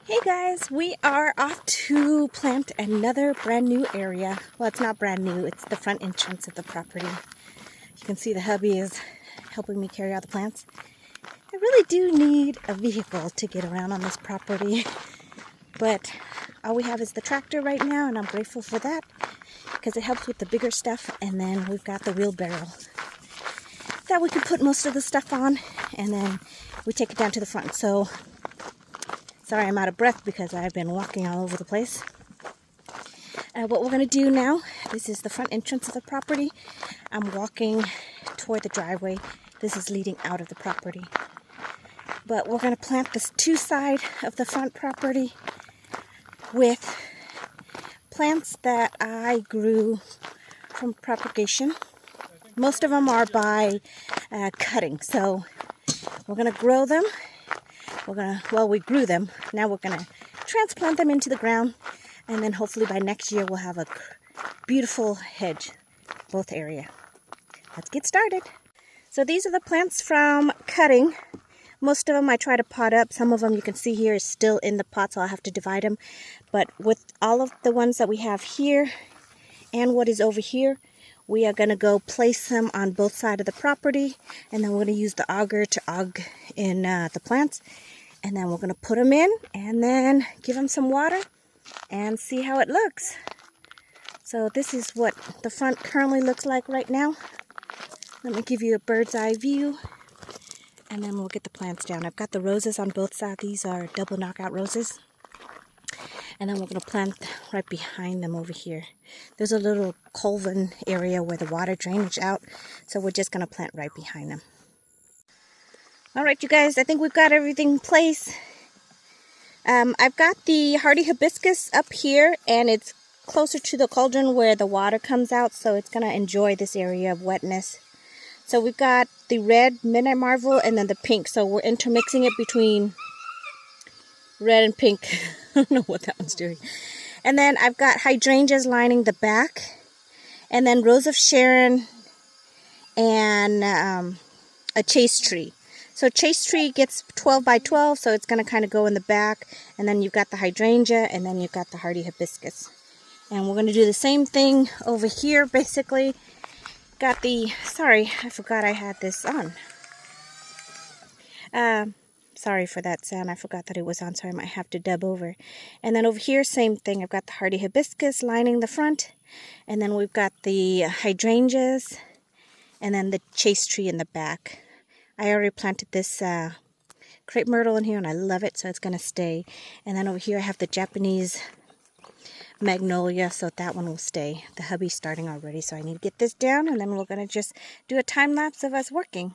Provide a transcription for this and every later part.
Hey guys, we are off to plant another brand new area. Well, it's not brand new, it's the front entrance of the property. You can see the hubby is helping me carry out the plants. I really do need a vehicle to get around on this property, but all we have is the tractor right now, and I'm grateful for that because it helps with the bigger stuff. And then we've got the wheelbarrow that we can put most of the stuff on, and then we take it down to the front. So sorry, I'm out of breath because I've been walking all over the place. What we're going to do now, this is the front entrance of the property. I'm walking toward the driveway. This is leading out of the property. But we're going to plant this two side of the front property with plants that I grew from propagation. Most of them are by cutting. So we're going to grow them. We grew them. Now we're going to transplant them into the ground. And then hopefully by next year we'll have a beautiful hedge, both area. Let's get started. So these are the plants from cutting. Most of them I try to pot up. Some of them you can see here is still in the pot, so I'll have to divide them. But with all of the ones that we have here and what is over here, we are going to go place them on both sides of the property. And then we're going to use the auger to aug in the plants. And then we're going to put them in and then give them some water and see how it looks. So this is what the front currently looks like right now. Let me give you a bird's eye view and then we'll get the plants down. I've got the roses on both sides. These are double knockout roses. And then we're going to plant right behind them over here. There's a little culvin area where the water drainage out. So we're just going to plant right behind them. Alright you guys, I think we've got everything in place. I've got the hardy hibiscus up here and it's closer to the cauldron where the water comes out, so it's going to enjoy this area of wetness. So we've got the red midnight marvel and then the pink, so we're intermixing it between red and pink. I don't know what that one's doing. And then I've got hydrangeas lining the back, and then Rose of Sharon and a chase tree. So chase tree gets 12 by 12, so it's going to kind of go in the back. And then you've got the hydrangea, and then you've got the hardy hibiscus. And we're going to do the same thing over here, basically. Got the, sorry, I forgot I had this on. Sorry for that sound, I forgot that it was on, so I might have to dub over. And then over here, same thing. I've got the hardy hibiscus lining the front. And then we've got the hydrangeas, and then the chase tree in the back. I already planted this crepe myrtle in here and I love it, so it's going to stay. And then over here I have the Japanese magnolia, so that one will stay. The hubby's starting already, so I need to get this down and then we're going to just do a time lapse of us working.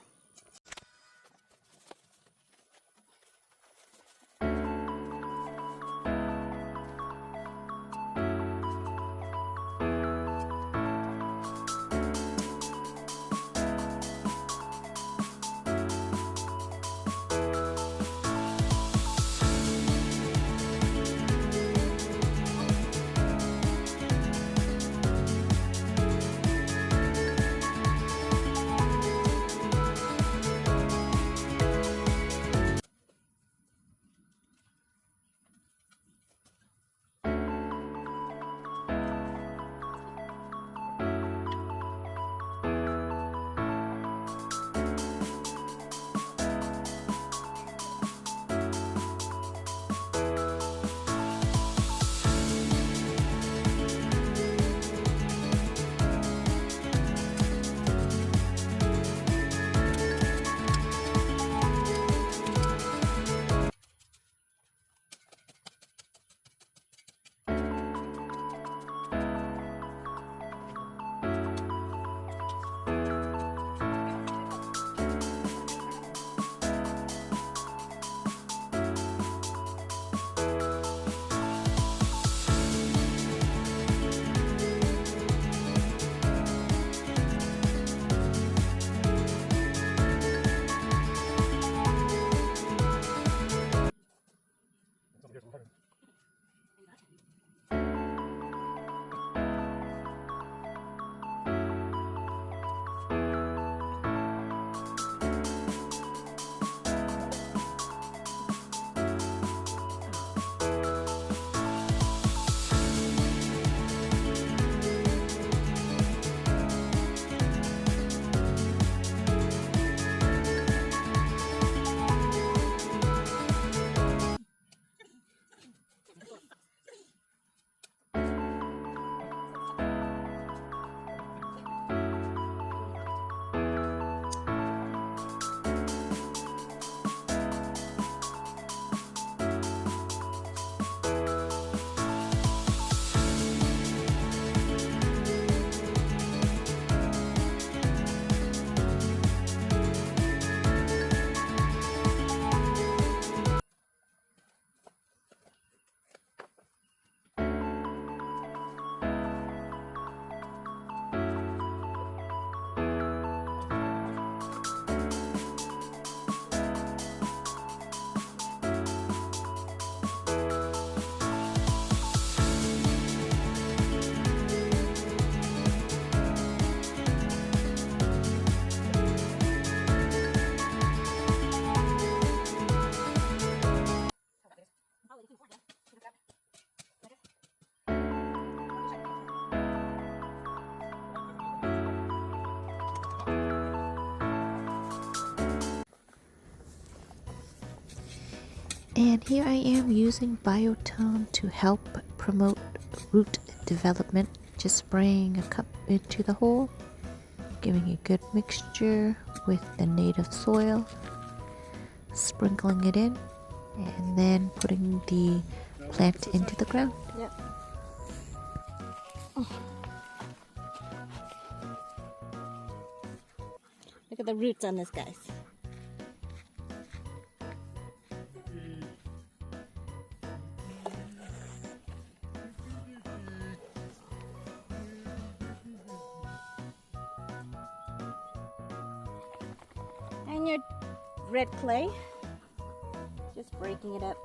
And here I am using Biotone to help promote root development. Just spraying a cup into the hole, giving a good mixture with the native soil, sprinkling it in, and then putting the plant into the ground. Yep. Look at the roots on this, guys. And your red clay, just breaking it up.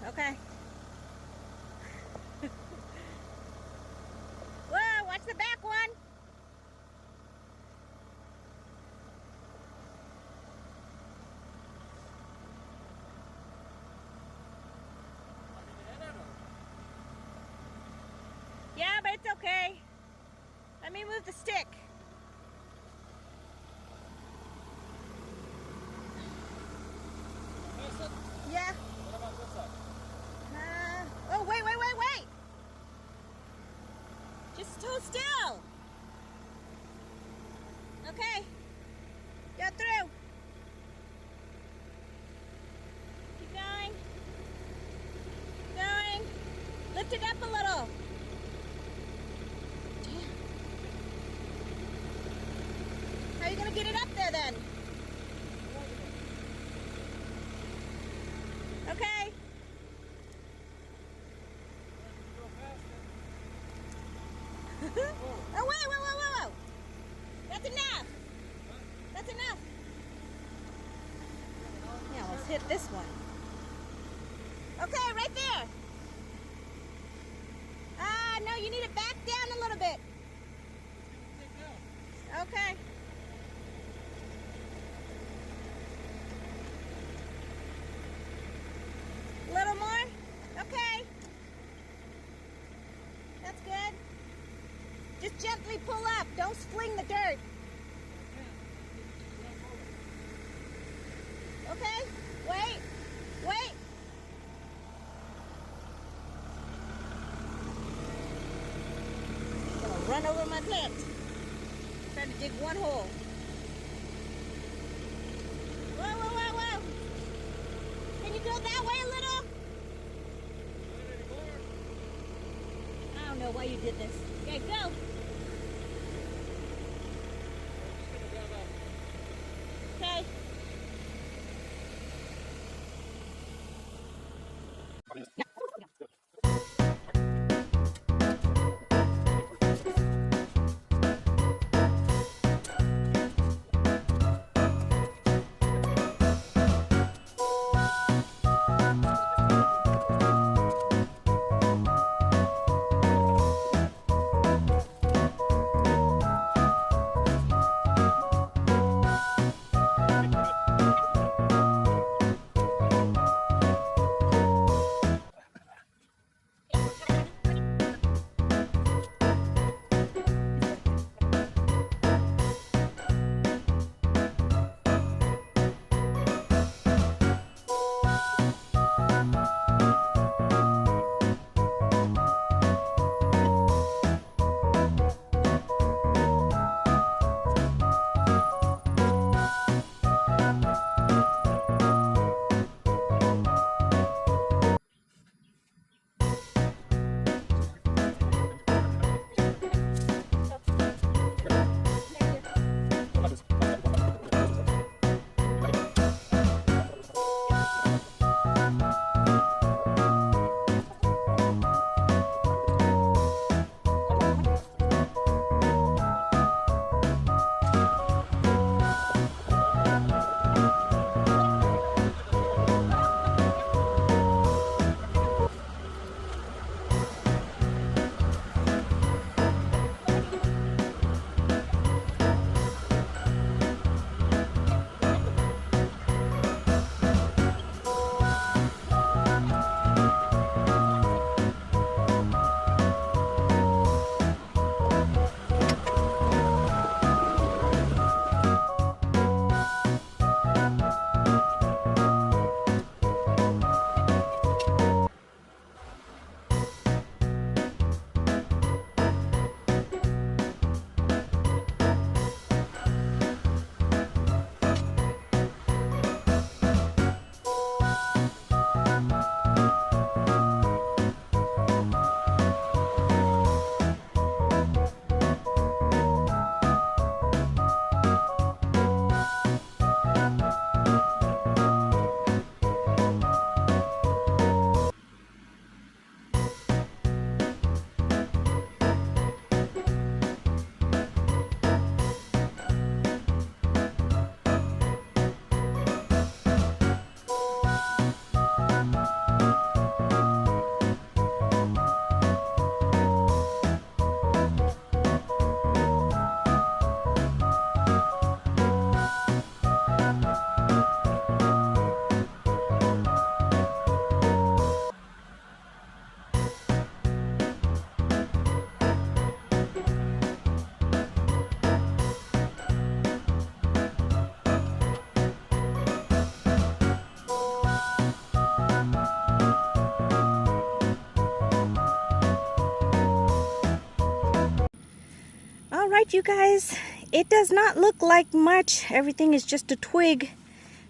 Okay. Whoa, watch the back one. Yeah, but it's okay. Let me move the stick. Yeah. What about this side? Oh, wait. Just hold still. Okay. Go through. Keep going. Going. Lift it up a little. Damn. How are you going to get it up there then? Okay. Oh, whoa. That's enough. That's enough. Yeah, let's hit this one. Okay, right there. No, you need to back down a little bit. Okay. A little more? Okay. That's good. Just gently pull up. Don't fling the dirt. Okay? Wait. I'm gonna run over my plant. Trying to dig one hole. Whoa. Can you go that way a little? I don't know why you did this. Okay, go. Okay. All right, you guys, it does not look like much. Everything is just a twig.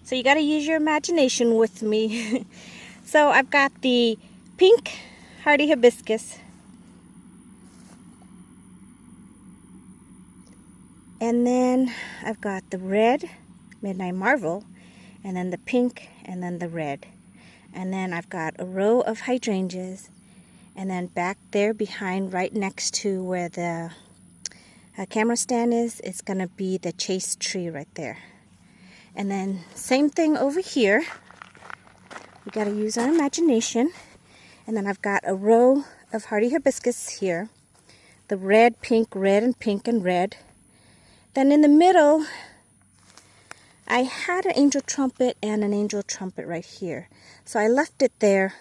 So you got to use your imagination with me. So I've got the pink hardy hibiscus. And then I've got the red Midnight Marvel, and then the pink, and then the red. And then I've got a row of hydrangeas, And then back there behind, right next to where the camera stand is, it's going to be the chase tree right there. And then same thing over here. We got to use our imagination. And then I've got a row of hardy hibiscus here. The red, pink, red, and pink and red. Then in the middle, I had an angel trumpet and an angel trumpet right here. So I left it there.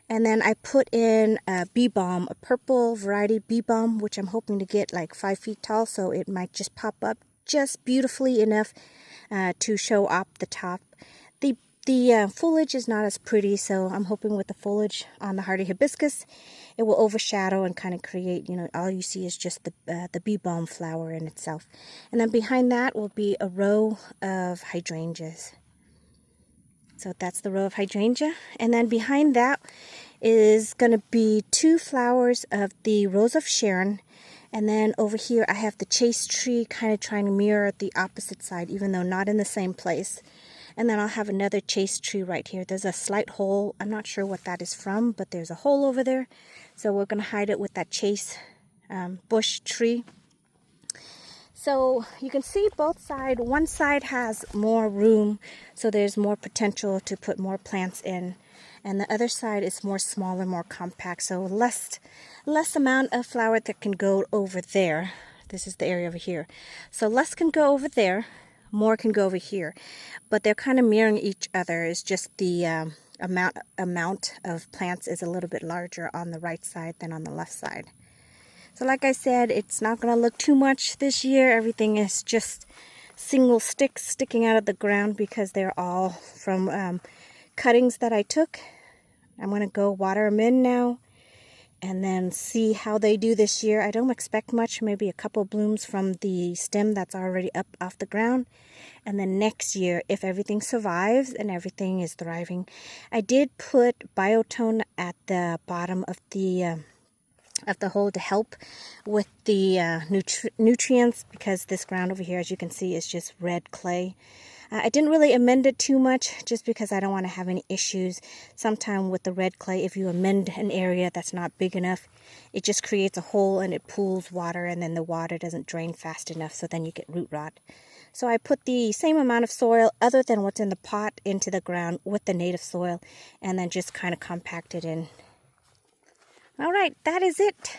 And then I put in a bee balm, a purple variety bee balm, which I'm hoping to get like 5 feet tall. So it might just pop up just beautifully enough to show up the top. The foliage is not as pretty, so I'm hoping with the foliage on the hardy hibiscus, it will overshadow and kind of create, you know, all you see is just the bee balm flower in itself. And then behind that will be a row of hydrangeas. So that's the row of hydrangea. And then behind that is going to be 2 flowers of the Rose of Sharon. And then over here I have the chase tree kind of trying to mirror the opposite side, even though not in the same place. And then I'll have another chase tree right here. There's a slight hole. I'm not sure what that is from, but there's a hole over there. So we're going to hide it with that chase bush tree. So you can see both sides. One side has more room, so there's more potential to put more plants in. And the other side is more smaller, more compact, so less amount of flower that can go over there. This is the area over here. So less can go over there. More can go over here, but they're kind of mirroring each other. It's just the amount of plants is a little bit larger on the right side than on the left side. So like I said, it's not going to look too much this year. Everything is just single sticks sticking out of the ground because they're all from cuttings that I took. I'm going to go water them in now and then see how they do this year. I don't expect much, maybe a couple blooms from the stem that's already up off the ground. And then next year, if everything survives and everything is thriving, I did put Biotone at the bottom of the hole to help with the nutrients, because this ground over here, as you can see, is just red clay. I didn't really amend it too much just because I don't want to have any issues. Sometimes with the red clay, if you amend an area that's not big enough, it just creates a hole and it pools water, and then the water doesn't drain fast enough, so then you get root rot. So I put the same amount of soil other than what's in the pot into the ground with the native soil, and then just kind of compact it in. All right, that is it.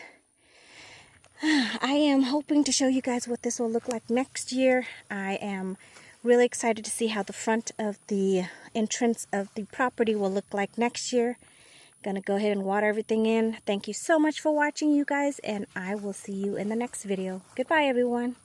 I am hoping to show you guys what this will look like next year. I am really excited to see how the front of the entrance of the property will look like next year. Gonna go ahead and water everything in. Thank you so much for watching, you guys, and I will see you in the next video. Goodbye, everyone.